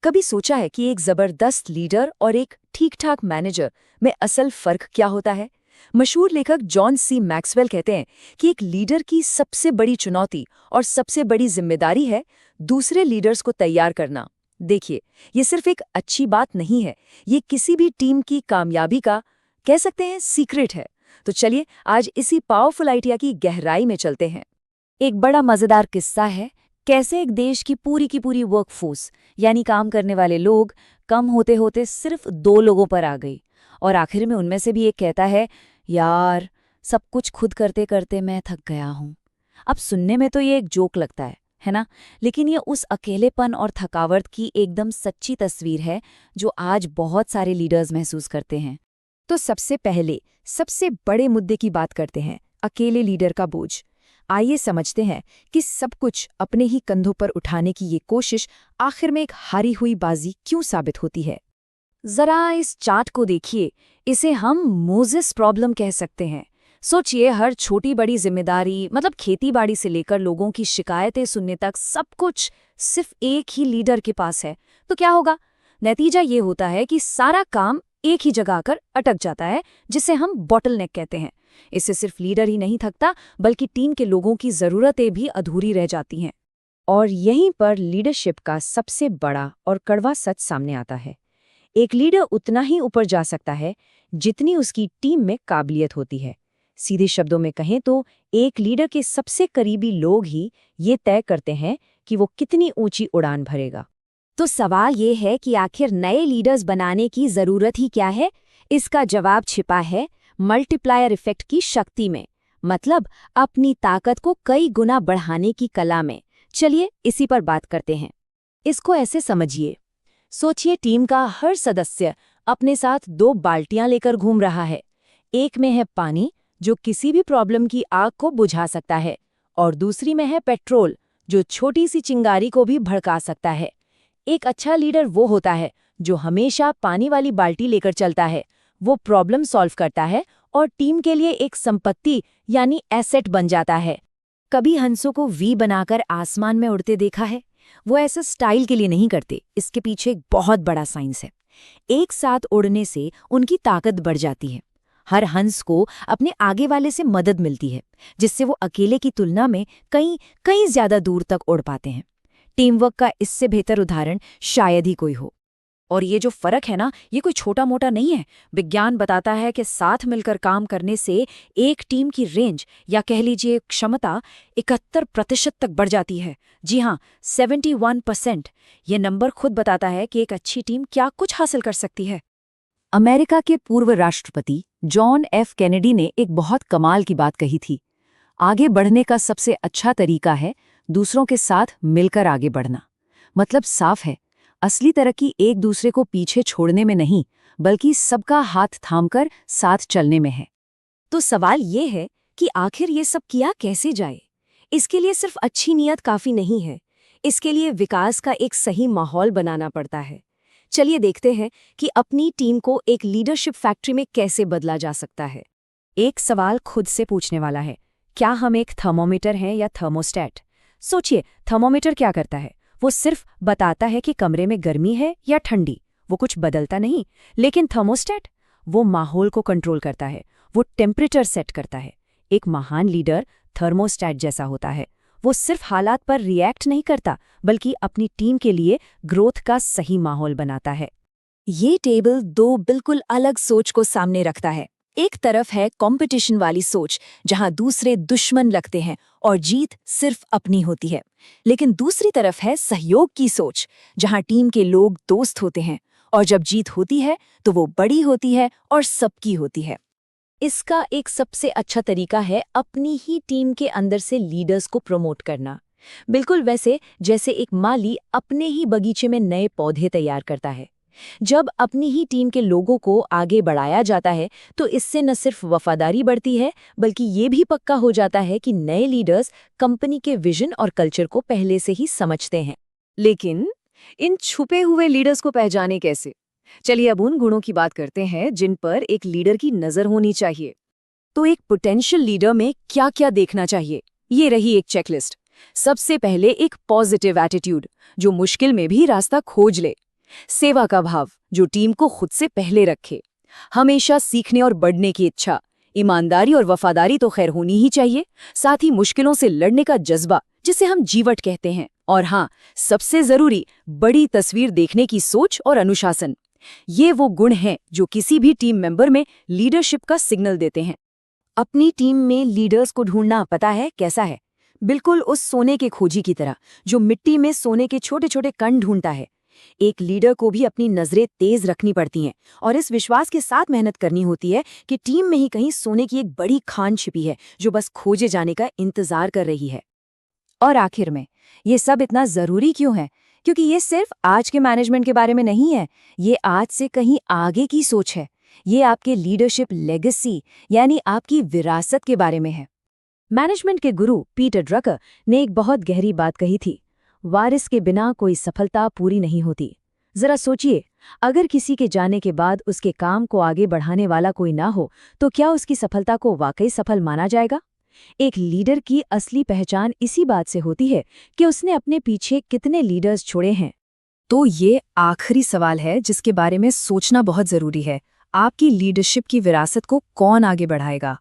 कभी सोचा है कि एक जबरदस्त लीडर और एक ठीक-ठाक मैनेजर में असल फर्क क्या होता है? मशहूर लेखक जॉन सी मैक्सवेल कहते हैं कि एक लीडर की सबसे बड़ी चुनौती और सबसे बड़ी जिम्मेदारी है दूसरे लीडर्स को तैयार करना। देखिए, ये सिर्फ एक अच्छी बात नहीं है, ये किसी भी टीम की कामयाबी का कह सकते हैं सीक्रेट है। तो चलिए आज इसी पावरफुल आइडिया की गहराई में चलते हैं। एक बड़ा मजेदार किस्सा है कैसे एक देश की पूरी वर्कफोर्स यानी काम करने वाले लोग कम होते होते सिर्फ 2 लोगों पर आ गई और आखिर में उनमें से भी एक कहता है, यार सब कुछ खुद करते करते मैं थक गया हूं। अब सुनने में तो ये एक जोक लगता है ना? लेकिन ये उस अकेलेपन और थकावट की एकदम सच्ची तस्वीर है जो आज बहुत सारे लीडर्स महसूस करते हैं। तो सबसे पहले सबसे बड़े मुद्दे की बात करते हैं, अकेले लीडर का बोझ। आइए समझते हैं कि सब कुछ अपने ही कंधों पर उठाने की ये कोशिश आखिर में एक हारी हुई बाजी क्यों साबित होती है। जरा इस चार्ट को देखिए, इसे हम मोजेस प्रॉब्लम कह सकते हैं। सोचिए, हर छोटी बड़ी जिम्मेदारी मतलब खेतीबाड़ी से लेकर लोगों की शिकायतें सुनने तक सब कुछ सिर्फ एक ही लीडर के पास है, तो क्या होगा? नतीजा ये होता है कि सारा काम एक ही जगह आकर अटक जाता है, जिसे हम बॉटलनेक कहते हैं। इससे सिर्फ लीडर ही नहीं थकता बल्कि टीम के लोगों की जरूरतें भी अधूरी रह जाती हैं। और यहीं पर लीडरशिप का सबसे बड़ा और कड़वा सच सामने आता है। एक लीडर उतना ही ऊपर जा सकता है जितनी उसकी टीम में काबिलियत होती है। सीधे शब्दों में कहें तो एक लीडर के सबसे करीबी लोग ही ये तय करते हैं कि वो कितनी ऊंची उड़ान भरेगा। तो सवाल ये है कि आखिर नए लीडर्स बनाने की जरूरत ही क्या है? इसका जवाब छिपा है मल्टीप्लायर इफेक्ट की शक्ति में, मतलब अपनी ताकत को कई गुना बढ़ाने की कला में। चलिए इसी पर बात करते हैं। इसको ऐसे समझिए, सोचिए टीम का हर सदस्य अपने साथ 2 बाल्टियां लेकर घूम रहा है। एक में है पानी जो किसी भी प्रॉब्लम की आग को बुझा सकता है, और दूसरी में है पेट्रोल जो छोटी सी चिंगारी को भी भड़का सकता है। एक अच्छा लीडर वो होता है जो हमेशा पानी वाली बाल्टी लेकर चलता है। वो प्रॉब्लम सॉल्व करता है और टीम के लिए एक संपत्ति यानी एसेट बन जाता है। कभी हंसों को वी बनाकर आसमान में उड़ते देखा है? वो ऐसा स्टाइल के लिए नहीं करते, इसके पीछे एक बहुत बड़ा साइंस है। एक साथ उड़ने से उनकी ताकत बढ़ जाती है। हर हंस को अपने आगे वाले से मदद मिलती है, जिससे वो अकेले की तुलना में कहीं ज्यादा दूर तक उड़ पाते हैं। टीम वर्क का इससे बेहतर उदाहरण शायद ही कोई हो। और ये जो फर्क है ना, ये कोई छोटा मोटा नहीं है। विज्ञान बताता है कि साथ मिलकर काम करने से एक टीम की रेंज या कह लीजिए क्षमता 71% तक बढ़ जाती है। जी हाँ, 71%। ये नंबर खुद बताता है कि एक अच्छी टीम क्या कुछ हासिल कर सकती है। अमेरिका के पूर्व राष्ट्रपति जॉन एफ कैनेडी ने एक बहुत कमाल की बात कही थी, आगे बढ़ने का सबसे अच्छा तरीका है दूसरों के साथ मिलकर आगे बढ़ना। मतलब साफ है, असली तरक्की एक दूसरे को पीछे छोड़ने में नहीं बल्कि सबका हाथ थामकर साथ चलने में है। तो सवाल ये है कि आखिर ये सब किया कैसे जाए? इसके लिए सिर्फ अच्छी नीयत काफी नहीं है, इसके लिए विकास का एक सही माहौल बनाना पड़ता है। चलिए देखते हैं कि अपनी टीम को एक लीडरशिप फैक्ट्री में कैसे बदला जा सकता है। एक सवाल खुद से पूछने वाला है, क्या हम एक थर्मोमीटर हैं या थर्मोस्टेट? सोचिए, थर्मोमीटर क्या करता है? वो सिर्फ बताता है कि कमरे में गर्मी है या ठंडी, वो कुछ बदलता नहीं। लेकिन थर्मोस्टेट वो माहौल को कंट्रोल करता है, वो टेम्परेचर सेट करता है। एक महान लीडर थर्मोस्टेट जैसा होता है। वो सिर्फ हालात पर रिएक्ट नहीं करता बल्कि अपनी टीम के लिए ग्रोथ का सही माहौल बनाता है। ये टेबल 2 बिल्कुल अलग सोच को सामने रखता है। एक तरफ है कंपटीशन वाली सोच, जहां दूसरे दुश्मन लगते हैं और जीत सिर्फ अपनी होती है। लेकिन दूसरी तरफ है सहयोग की सोच, जहां टीम के लोग दोस्त होते हैं और जब जीत होती है तो वो बड़ी होती है और सबकी होती है। इसका एक सबसे अच्छा तरीका है अपनी ही टीम के अंदर से लीडर्स को प्रमोट करना। बिल्कुल वैसे जैसे एक माली अपने ही बगीचे में नए पौधे तैयार करता है। जब अपनी ही टीम के लोगों को आगे बढ़ाया जाता है तो इससे न सिर्फ वफादारी बढ़ती है बल्कि ये भी पक्का हो जाता है कि नए लीडर्स कंपनी के विजन और कल्चर को पहले से ही समझते हैं। लेकिन इन छुपे हुए लीडर्स को पहचाने कैसे? चलिए अब उन गुणों की बात करते हैं जिन पर एक लीडर की नजर होनी चाहिए। तो एक पोटेंशियल लीडर में क्या क्या देखना चाहिए, ये रही एक चेकलिस्ट। सबसे पहले एक पॉजिटिव एटीट्यूड, जो मुश्किल में भी रास्ता खोज ले। सेवा का भाव, जो टीम को खुद से पहले रखे। हमेशा सीखने और बढ़ने की इच्छा। ईमानदारी और वफादारी तो खैर होनी ही चाहिए, साथ ही मुश्किलों से लड़ने का जज्बा, जिसे हम जीवट कहते हैं। और हाँ, सबसे जरूरी, बड़ी तस्वीर देखने की सोच और अनुशासन। ये वो गुण हैं जो किसी भी टीम मेंबर में लीडरशिप का सिग्नल देते हैं। अपनी टीम में लीडर्स को ढूंढना पता है कैसा है? बिल्कुल उस सोने के खोजी की तरह, जो मिट्टी में सोने के छोटे छोटे कण ढूंढता है। एक लीडर को भी अपनी नजरें तेज रखनी पड़ती हैं और इस विश्वास के साथ मेहनत करनी होती है कि टीम में ही कहीं सोने की एक बड़ी खान छिपी है, जो बस खोजे जाने का इंतजार कर रही है। और आखिर में, ये सब इतना जरूरी क्यों है? क्योंकि ये सिर्फ आज के मैनेजमेंट के बारे में नहीं है, ये आज से कहीं आगे की सोच है। ये आपके लीडरशिप लेगेसी, यानी आपकी विरासत के बारे में है। मैनेजमेंट के गुरु पीटर ड्रकर ने एक बहुत गहरी बात कही थी, वारिस के बिना कोई सफलता पूरी नहीं होती। जरा सोचिए, अगर किसी के जाने के बाद उसके काम को आगे बढ़ाने वाला कोई ना हो, तो क्या उसकी सफलता को वाकई सफल माना जाएगा? एक लीडर की असली पहचान इसी बात से होती है कि उसने अपने पीछे कितने लीडर्स छोड़े हैं। तो ये आखिरी सवाल है जिसके बारे में सोचना बहुत जरूरी है। आपकी लीडरशिप की विरासत को कौन आगे बढ़ाएगा?